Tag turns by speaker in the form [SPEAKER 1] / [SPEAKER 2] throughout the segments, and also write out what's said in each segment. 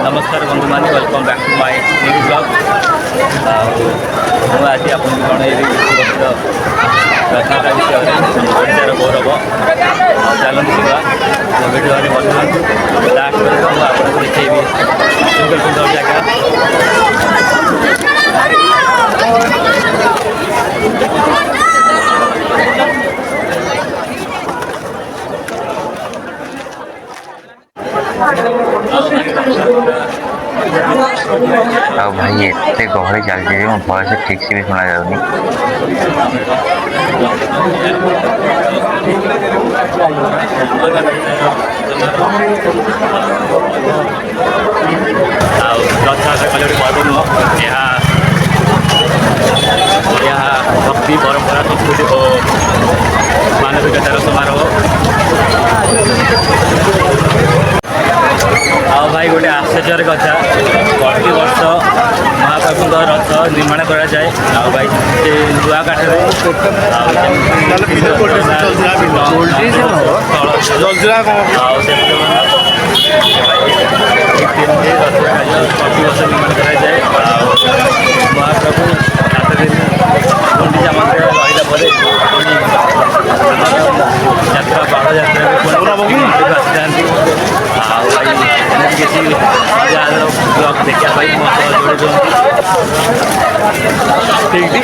[SPEAKER 1] नमस्कार बंधु मैंने welcome back to my new blog. आज आप रथयात्रा विषय ओडार गौरव चलती वीडियो लास्ट आपको देखी सुंदर सुंदर जगह
[SPEAKER 2] भाई एते गहली चलती मो भय से ठीक से भी शुणा जाऊनी।
[SPEAKER 1] रथयात्रा कले गोटे पर्व नुह यहाँ भक्ति परंपरा संस्कृति और मानविकतार समारोह। आओ भाई गोटे आश्चर्य कथा प्रति वर्ष महाप्रभु रथ निर्माण करा जाए। आओ भाई से नुआ काठ प्रतिवर्ष निर्माण करा जाए। महाप्रभु 7 दिन गुंडीचा मंदिर रहा पर यात्रा बाड़ यात्रा आसी जाती। किसी ब्लॉग देखा मत जोड़े ठीक थी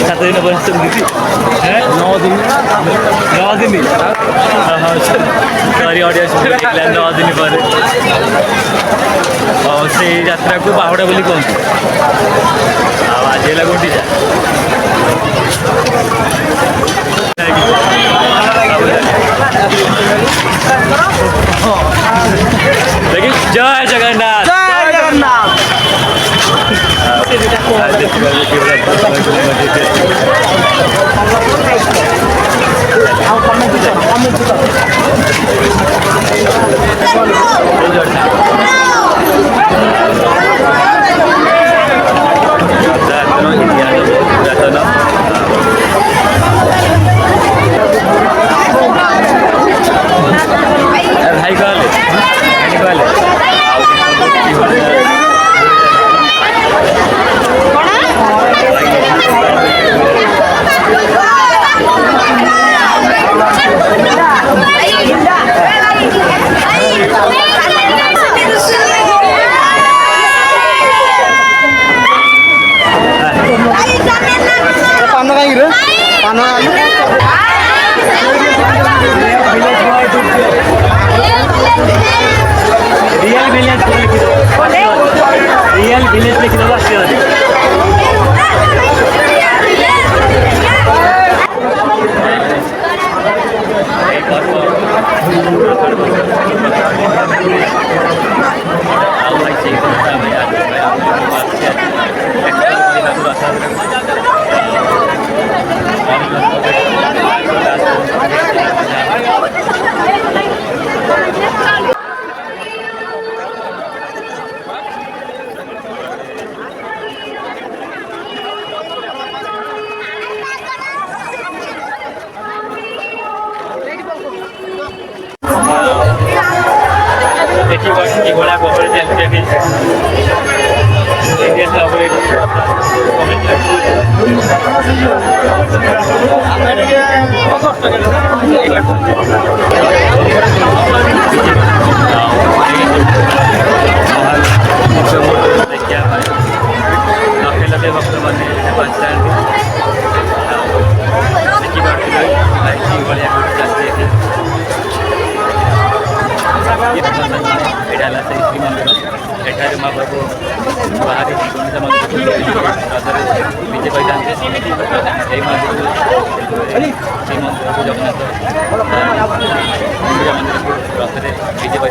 [SPEAKER 1] 7 दिन पर दीदी 9 दिन सॉरी ऑडियंस 9 दिन पर से यात्रा को बाहुड़ा बोली कहते आज है गुंडीचा लेकिन जय जगन्नाथ जय जगन्नाथ। भाई कहले रियल विलेज लिखी दो देखिए घोड़ा गोबर लक्षे लक्षे भक्त मैंने एटा से श्री मंदिर एठारे महाप्रभु बाहर गुंडीचा मंदिर विजे पाई मंदिर श्री मंदिर को जगन्नाथ गुंडीचा मंदिर रथ विजे पाई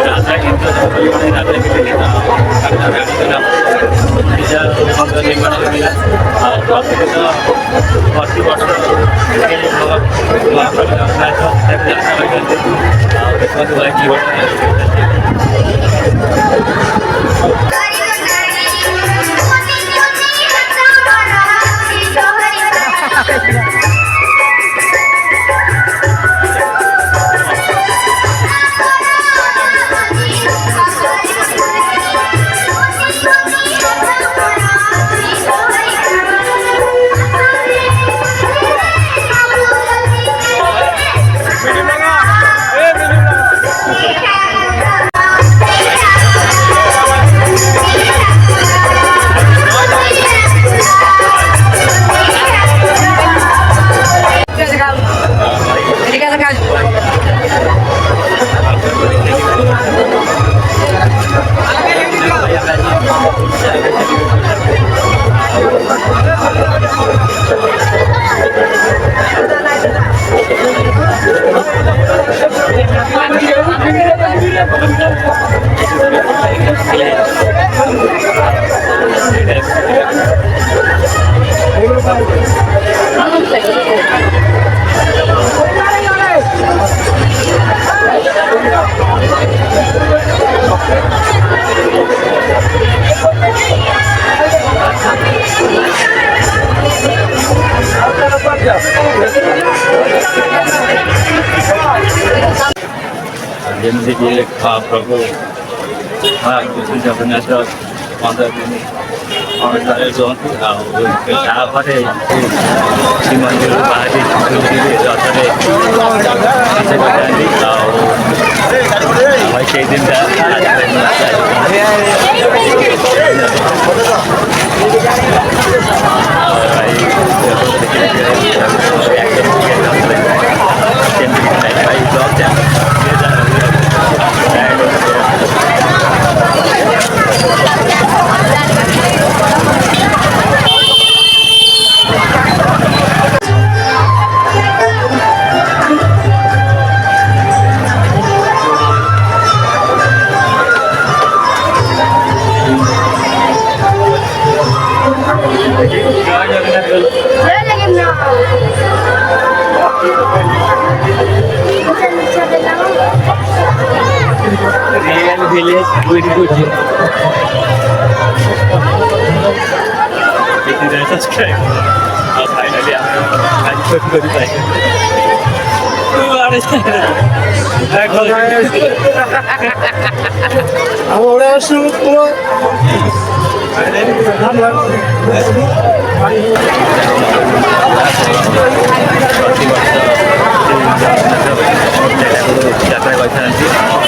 [SPEAKER 1] राजा इंद्र ମନ୍ଦିର ନିର୍ମାଣ ହୋଇଥିଲା ଆଉ ପ୍ରତିଦିନ ପ୍ରତିବର୍ଷ ମହାପ୍ରଭୁ ଜଗନ୍ନାଥ ସେଠାକୁ ଯାତ୍ରା କରିଛନ୍ତି ଆଉ ଦେଖନ୍ତୁ ଭାଇ କିଭଳି ଯେମିତିକି ପ୍ରଭୁ କୃଷ୍ଣ ଜଗନ୍ନାଥ 15 ଦିନ ଅଣସରରେ ରୁହନ୍ତି ଆଉ ତାପରେ ଶ୍ରୀମନ୍ଦିରରୁ ବାହାରି ରଥରେ କରିଥାନ୍ତି ଆଉ ଭାଇ ସେଇ ଦିନଟା real village with good. If you don't subscribe, finally I'm going to go যাত্রা করতে